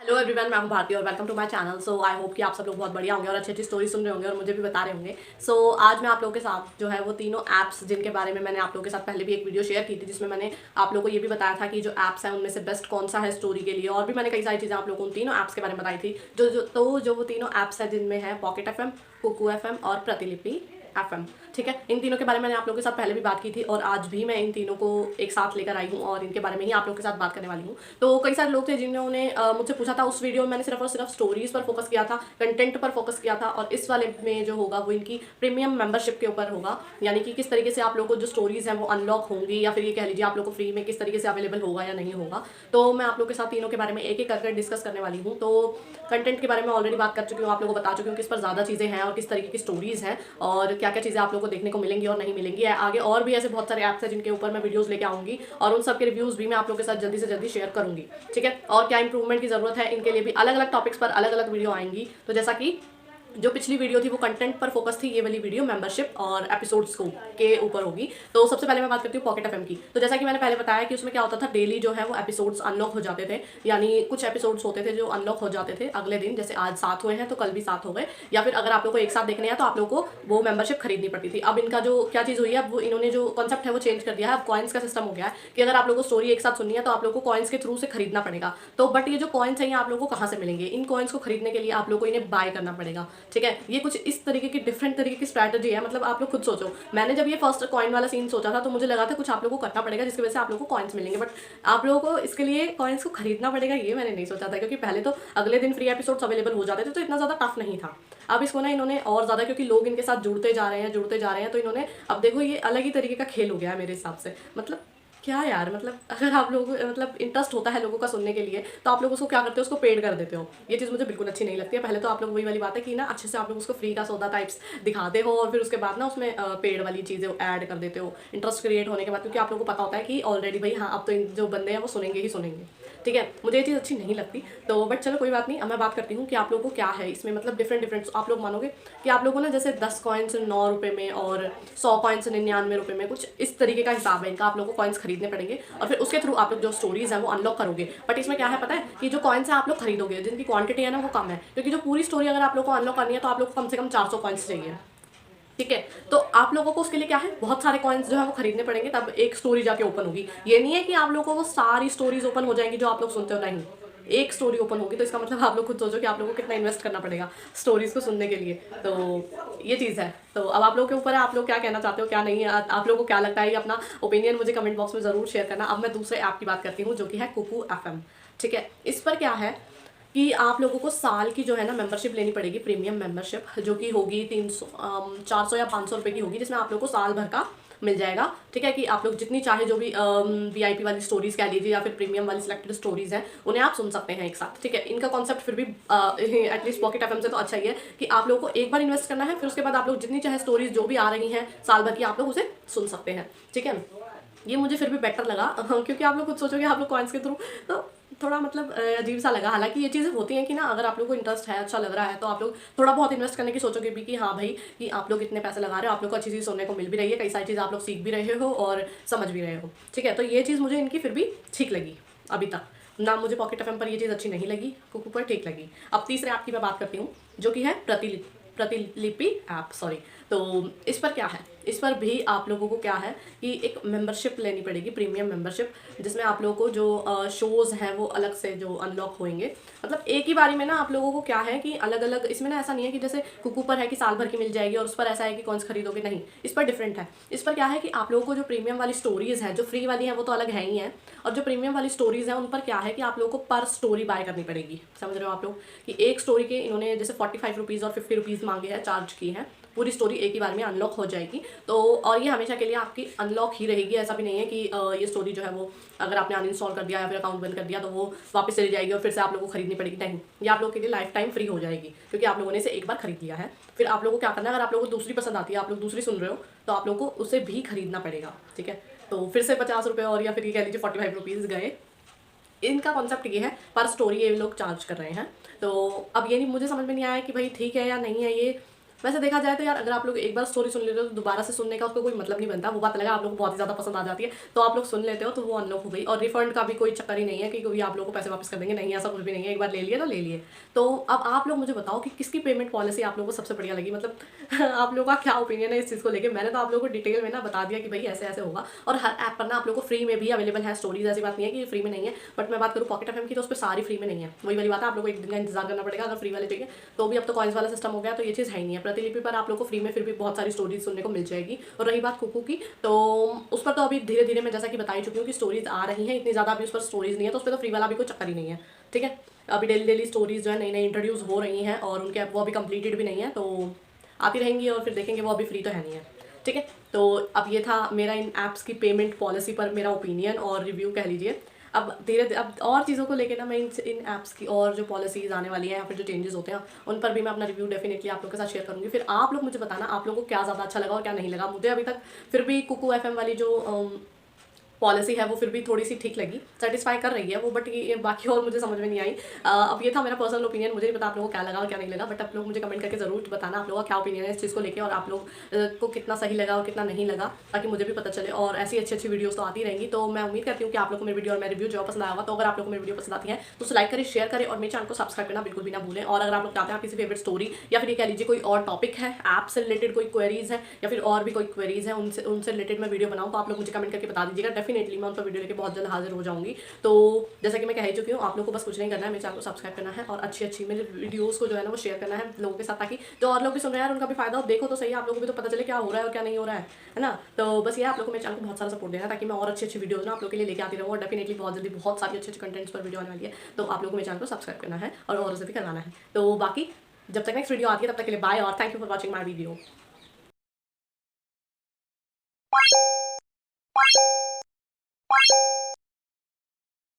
Hello everyone, मैं हूं भारती और welcome to my channel. So I hope कि आप सब लोग बहुत बढ़िया होंगे और अच्छी अच्छी स्टोरी सुन रहे होंगे और मुझे भी बता रहे होंगे। सो आज मैं आप लोगों के साथ जो है वो तीनों ऐप्स जिनके बारे में मैंने आप लोगों के साथ पहले भी एक वीडियो शेयर की थी, जिसमें मैंने आप लोगों को ये भी बताया था कि जो ऐप्स हैं उनमें से बेस्ट कौन सा है स्टोरी के लिए, और भी मैंने कई सारी चीज़ें आप लोगों को उन तीनों ऐप्स के बारे में बताई थी। जो वो तीनों ऐप्स हैं जिनमें है पॉकेट एफएम, कुकू एफएम और प्रतिलिपि एफएम। ठीक है, इन तीनों के बारे में मैंने आप लोगों के साथ पहले भी बात की थी और आज भी मैं इन तीनों को एक साथ लेकर आई हूँ और इनके बारे में ही आप लोगों के साथ बात करने वाली हूँ। तो कई सारे लोग थे जिन्होंने मुझसे पूछा था, उस वीडियो में मैंने सिर्फ और सिर्फ स्टोरीज पर फोकस किया था, कंटेंट पर फोकस किया था, और इस वाले में जो होगा वो इनकी प्रीमियम मेंबरशिप के ऊपर होगा, यानी कि किस तरीके से आप लोगों को जो स्टोरीज हैं वो अनलॉक होंगी, या फिर ये कह लीजिए आप लोग को फ्री में किस तरीके से अवेलेबल होगा या नहीं होगा। तो मैं आप लोग के साथ तीनों के बारे में एक एक करके डिस्कस करने वाली हूँ। तो कंटेंट के बारे में ऑलरेडी बात कर चुकी हूँ, आप लोगों को बता चुकी हूँ किस पर ज़्यादा चीज़ें हैं और किस तरीके की स्टोरीज हैं और क्या क्या चीज़ें आप लोगों को देखने को मिलेंगी और नहीं मिलेंगी। आगे और भी ऐसे बहुत सारे ऐप्स हैं जिनके ऊपर मैं वीडियोस लेके आऊंगी और उन सब के रिव्यूज़ भी मैं आप लोगों के साथ जल्दी से जल्दी शेयर करूंगी। ठीक है, और क्या इंप्रूवमेंट की ज़रूरत है इनके लिए भी अलग अलग टॉपिक्स पर अलग अलग वीडियो आएंगी। तो जैसा कि जो पिछली वीडियो थी वो कंटेंट पर फोकस थी, ये वाली वीडियो मेंबरशिप और एपिसोड्स को के ऊपर होगी। तो सबसे पहले मैं बात करती हूँ पॉकेट एफएम की। तो जैसा कि मैंने पहले बताया कि उसमें क्या होता था, डेली जो है वो एपिसोड्स अनलॉक हो जाते थे, यानी कुछ एपिसोड्स होते थे जो अनलॉक हो जाते थे अगले दिन। जैसे आज 7 हुए हैं तो कल भी 7 हो गए, या फिर अगर आप लोग को एक साथ देखने हैं तो आप लोग को वो मेंबरशिप खरीदनी पड़ती थी। अब इनका जो क्या चीज़ हुई है, अब वो इन्होंने जो कॉन्सेप्ट है वो चेंज कर दिया है। अब कॉइन्स का सिस्टम हो गया है कि अगर आप लोग को स्टोरी एक साथ सुननी है तो आप लोग को कॉइन्स के थ्रू से खरीदना पड़ेगा। तो बट ये जो कॉइन्स हैं आप लोगों को कहाँ से मिलेंगे? इन कॉइन्स को खरीदने के लिए आप लोग को इन्हें बाय करना पड़ेगा। ठीक है, ये कुछ इस तरीके की डिफरेंट तरीके की स्ट्रैटेजी है। मतलब आप लोग खुद सोचो, मैंने जब ये फर्स्ट कॉइन वाला सीन सोचा था तो मुझे लगा था कुछ आप लोगों को करना पड़ेगा जिसकी वजह से आप लोगों को कॉइन्स मिलेंगे, बट आप लोगों को इसके लिए कॉइन्स को खरीदना पड़ेगा ये मैंने नहीं सोचा था, क्योंकि पहले तो अगले दिन फ्री एपिसोड्स अवेलेबल हो जाते थे तो इतना ज़्यादा टफ नहीं था। अब इसको ना इन्होंने और ज़्यादा, क्योंकि लोग इनके साथ जुड़ते जा रहे हैं तो इन्होंने अब देखो ये अलग ही तरीके का खेल हो गया है मेरे हिसाब से। मतलब क्या यार, मतलब अगर आप लोग मतलब इंटरेस्ट होता है लोगों का सुनने के लिए तो आप लोग उसको क्या करते हो, उसको पेड कर देते हो। ये चीज़ मुझे बिल्कुल अच्छी नहीं लगती है। पहले तो आप लोग वही वाली बात है कि ना अच्छे से आप लोग उसको फ्री का सौदा टाइप्स दिखाते हो और फिर उसके बाद ना उसमें पेड वाली चीज़ें ऐड कर देते हो इंटरेस्ट क्रिएट होने के बाद, क्योंकि आप लोगों को पता होता है कि ऑलरेडी भाई हाँ अब तो जो बंदे हैं वो सुनेंगे ही सुनेंगे। ठीक है, मुझे ये चीज़ अच्छी नहीं लगती। तो बट चलो कोई बात नहीं, अब मैं बात करती हूँ कि आप लोगों को क्या है इसमें, मतलब डिफरेंट डिफरेंट। आप लोग मानोगे कि आप लोगों को ना जैसे 10 कॉइन्स 9 रुपये में और 100 कॉइन्स 99 रुपये में, कुछ इस तरीके का हिसाब है इनका। आप लोगों को कॉइन्स खरीदने पड़ेंगे और फिर उसके थ्रू आप लोग जो स्टोरीज हैं वो अनलॉक करोगे। बट इसमें क्या है पता है, कि जो कॉइन्स हैं आप लोग खरीदोगे जिनकी क्वांटिटी है ना वो कम है, क्योंकि जो पूरी स्टोरी अगर आप लोग को अनलॉक करनी है तो आप लोग को कम से कम 400 कॉइन्स चाहिए। ठीक है, तो आप लोगों को उसके लिए क्या है, बहुत सारे कॉइन्स जो है वो खरीदने पड़ेंगे, तब एक स्टोरी जाके ओपन होगी। ये नहीं है कि आप लोगों को वो सारी स्टोरीज ओपन हो जाएंगी जो आप लोग सुनते हो, नहीं, एक स्टोरी ओपन होगी। तो इसका मतलब आप लोग खुद सोचो कि आप लोगों को कितना इन्वेस्ट करना पड़ेगा स्टोरीज को सुनने के लिए। तो ये चीज़ है। तो अब आप लोगों के ऊपर है, आप लोग क्या कहना चाहते हो क्या नहीं है, आप लोगों को क्या लगता है, ये अपना ओपिनियन मुझे कमेंट बॉक्स में ज़रूर शेयर करना। अब मैं दूसरे ऐप की बात करती हूँ जो कि है कुकू एफएम। ठीक है, इस पर क्या है कि आप लोगों को साल की जो है ना मेंबरशिप लेनी पड़ेगी, प्रीमियम मेंबरशिप, जो कि होगी 300 400 या 500 रुपये की होगी, जिसमें आप लोगों को साल भर का मिल जाएगा। ठीक है, कि आप लोग जितनी चाहे जो भी वीआईपी वाली स्टोरीज कह लीजिए या फिर प्रीमियम वाली सिलेक्टेड स्टोरीज हैं उन्हें आप सुन सकते हैं एक साथ। ठीक है, इनका कॉन्सेप्ट फिर भी एटलीस्ट पॉकेट एफएम से तो अच्छा ही है कि आप लोगों को एक बार इन्वेस्ट करना है, फिर उसके बाद आप लोग जितनी चाहे स्टोरीज जो भी आ रही हैं साल भर की आप लोग उसे सुन सकते हैं। ठीक है, ये मुझे फिर भी बेटर लगा क्योंकि आप लोग खुद सोचोगे आप लोग कॉइन्स के थ्रू, तो थोड़ा मतलब अजीब सा लगा। हालांकि ये चीज़ें होती हैं कि ना अगर आप लोग को इंटरेस्ट है, अच्छा लग रहा है, तो आप लोग थोड़ा बहुत इन्वेस्ट करने की सोचोगे भी कि हाँ भाई कि आप लोग इतने पैसे लगा रहे हो, आप लोग को अच्छी चीज़ सुनने को मिल भी रही है, कई सारी चीज़ आप लोग सीख भी रहे हो और समझ भी रहे हो। ठीक है, तो ये चीज़ मुझे इनकी फिर भी ठीक लगी अभी तक ना। मुझे पॉकेट एफएम पर ये चीज़ अच्छी नहीं लगी, कुकू पर ठीक लगी। अब तीसरे ऐप की मैं बात करती हूँ जो कि है प्रतिलिपि ऐप, सॉरी। तो इस पर क्या है, इस पर भी आप लोगों को क्या है कि एक मेंबरशिप लेनी पड़ेगी, प्रीमियम मेंबरशिप, जिसमें आप लोगों को जो शोज़ हैं वो अलग से जो अनलॉक होंगे। मतलब एक ही बारी में ना आप लोगों को क्या है कि अलग अलग, इसमें ना ऐसा नहीं है कि जैसे कुकू पर है कि साल भर की मिल जाएगी और उस पर ऐसा है कि कौन सा खरीदोगे, नहीं, इस पर डिफरेंट है। इस पर क्या है कि आप लोगों को जो प्रीमियम वाली स्टोरीज़ हैं, जो फ्री वाली हैं वो तो अलग है ही हैं, और जो प्रीमियम वाली स्टोरीज़ हैं उन पर क्या है कि आप लोगों को पर स्टोरी बाय करनी पड़ेगी। समझ रहे हो आप लोग कि एक स्टोरी के इन्होंने जैसे 45 रुपीज़ और 50 रुपीज़ मांगे हैं, चार्ज की है, पूरी स्टोरी एक ही बार में अनलॉक हो जाएगी। तो और ये हमेशा के लिए आपकी अनलॉक ही रहेगी, ऐसा भी नहीं है कि ये स्टोरी जो है वो अगर आपने अनइंस्टॉल कर दिया या फिर अकाउंट बंद कर दिया तो वो वापस चली जाएगी और फिर से आप लोगों को खरीदनी पड़ेगी, नहीं, ये आप लोगों के लिए लाइफ टाइम फ्री हो जाएगी, क्योंकि आप लोगों ने इसे एक बार खरीद लिया है। फिर आप लोगों को क्या करना है, अगर आप लोगों को दूसरी पसंद आती है, आप लोग दूसरी सुन रहे हो, तो आप लोगों को उसे भी खरीदना पड़ेगा। ठीक है, तो फिर से 50 रुपये और या फिर ये कह लीजिए 45 रुपीज़ गए। इनका कॉन्सेप्ट ये है, पर स्टोरी ये लोग चार्ज कर रहे हैं। तो अब ये नहीं मुझे समझ में नहीं आया कि भाई ठीक है या नहीं है ये, वैसे देखा जाए तो यार अगर आप लोग एक बार स्टोरी सुन लेते हो तो दोबारा से सुनने का उसको कोई मतलब नहीं बनता। वो बात लगा आप लोग को बहुत ही ज़्यादा पसंद आ जाती है तो आप लोग सुन लेते हो तो वो अनलॉक हो गई। और रिफंड का भी कोई चक्कर ही नहीं है कि कोई आप लोग को पैसे वापस कर देंगे, नहीं ऐसा कुछ भी नहीं है। एक बार ले लिए तो ले लिए। तो अब आप लोग मुझे बताओ कि किसकी पेमेंट पॉलिसी आप लोगों को सबसे बढ़िया लगी, मतलब आप लोगों का क्या ओपिनियन है इस चीज़ को लेकर। मैंने तो आप लोगों को डिटेल में ना बता दिया कि भाई ऐसे ऐसे होगा। और हर ऐप पर ना आप लोग को फ्री में भी अवेलेबल है स्टोरीज, ऐसी बात नहीं है कि फ्री में नहीं है। बट मैं बात करूँ पॉकेट एफएम की तो उस पर सारी फ्री में नहीं है। वही वाली बात है, आप लोग को एक दिन का इंतजार करना पड़ेगा अगर फ्री वाले चाहिए तो। भी अब तो कॉइन्स वाला सिस्टम हो गया तो ये चीज़ है ही नहीं है। प्रतिलिपि पर आप लोग को फ्री में फिर भी बहुत सारी स्टोरीज सुनने को मिल जाएगी। और रही बात कुकू की, तो उस पर तो अभी धीरे धीरे मैं जैसा कि बता ही चुकी हूँ कि स्टोरीज आ रही हैं, इतनी ज़्यादा अभी उस पर स्टोरीज नहीं है तो उस पर तो फ्री वाला भी कोई चक्कर ही नहीं है। ठीक है, अभी डेली डेली स्टोरीज जो है नई नई इंट्रोड्यूस हो रही हैं और उनके वो अभी कंप्लीटेड भी नहीं है तो आती रहेंगी और फिर देखेंगे। वो अभी फ्री तो है नहीं है। ठीक है, तो अब ये था मेरा इन ऐप्स की पेमेंट पॉलिसी पर मेरा ओपिनियन और रिव्यू कह लीजिए। अब धीरे धीरे अब और चीज़ों को लेकर ना मैं इन ऐप्स की और जो पॉलिसीज आने वाली है या फिर जो चेंजेस होते हैं उन पर भी मैं अपना रिव्यू डेफिनेटली आप लोग के साथ शेयर करूँगी। फिर आप लोग मुझे बताना आप लोगों को क्या ज़्यादा अच्छा लगा और क्या नहीं लगा। मुझे अभी तक फिर भी कुकू एफएम वाली जो पॉलिसी है वो फिर भी थोड़ी सी ठीक लगी, सेटिस्फाई कर रही है वो। बट ये बाकी और मुझे समझ में नहीं आई। अब ये था मेरा पर्सनल ओपिनियन, मुझे नहीं पता आप लोगों को क्या लगा और क्या नहीं लगा। बट आप लोग मुझे कमेंट करके जरूर बताना आप लोगों का क्या ओपिनियन है इस चीज़ को लेकर और आप लोग को कितना सही लगा और कितना नहीं लगा, ताकि मुझे भी पता चले। और ऐसी अच्छी अच्छी वीडियोस तो आती रहेंगी तो मैं उम्मीद करती हूँ कि आप लोग को मेरी वीडियो और मेरी रिव्यू जो पसंद आएगा। तो अगर आप लोग को मेरी वीडियो पसंद आती है तो उसे लाइक करें, शेयर करें और मेरे चैनल को सब्सक्राइब करना बिल्कुल भी ना भूलें। और अगर आप लोग चाहते हैं किसी फेवरेट स्टोरी या फिर ये कह लीजिए कोई और टॉपिक है ऐप से रिलेटेड, कोई क्वेरीज है या फिर और भी कोई क्वेरीज है उनसे रिलेटेड मैं वीडियो बनाऊँ तो आप लोग मुझे कमेंट करके बता दीजिएगा। डेफिनेटली मैं उन पर वीडियो लेके बहुत जल्द हाजिर हो जाऊंगी। तो जैसा कि मैं कह चुकी हूँ आप लोग को बस कुछ नहीं करना है, मेरे चैनल को सब्सक्राइब करना है और अच्छी अच्छी मेरे वीडियोस को जो है ना वो शेयर करना है लोगों के साथ, ताकि जो और लोग भी सुन रहे हैं उनका भी फायदा हो। देखो तो सही, आप लोगों को भी तो पता चले क्या हो रहा है और क्या नहीं हो रहा है ना। तो बस ये आप लोग को मेरे चैनल को बहुत सारा सपोर्ट देना है ताकि मैं और अच्छी अच्छी वीडियोज ना आप लोग के लिए लेके आती रहूँ। और डेफिनेटली बहुत जल्दी बहुत सारी अच्छे अच्छे कंटेंट्स पर वीडियो आने वाली है तो आप लोग को मेरे चैनल को सब्सक्राइब करना है और उसे भी करवाना है। तो बाकी जब तक नेक्स्ट वीडियो आती है तब तक के लिए बाय और thank you for watching my video.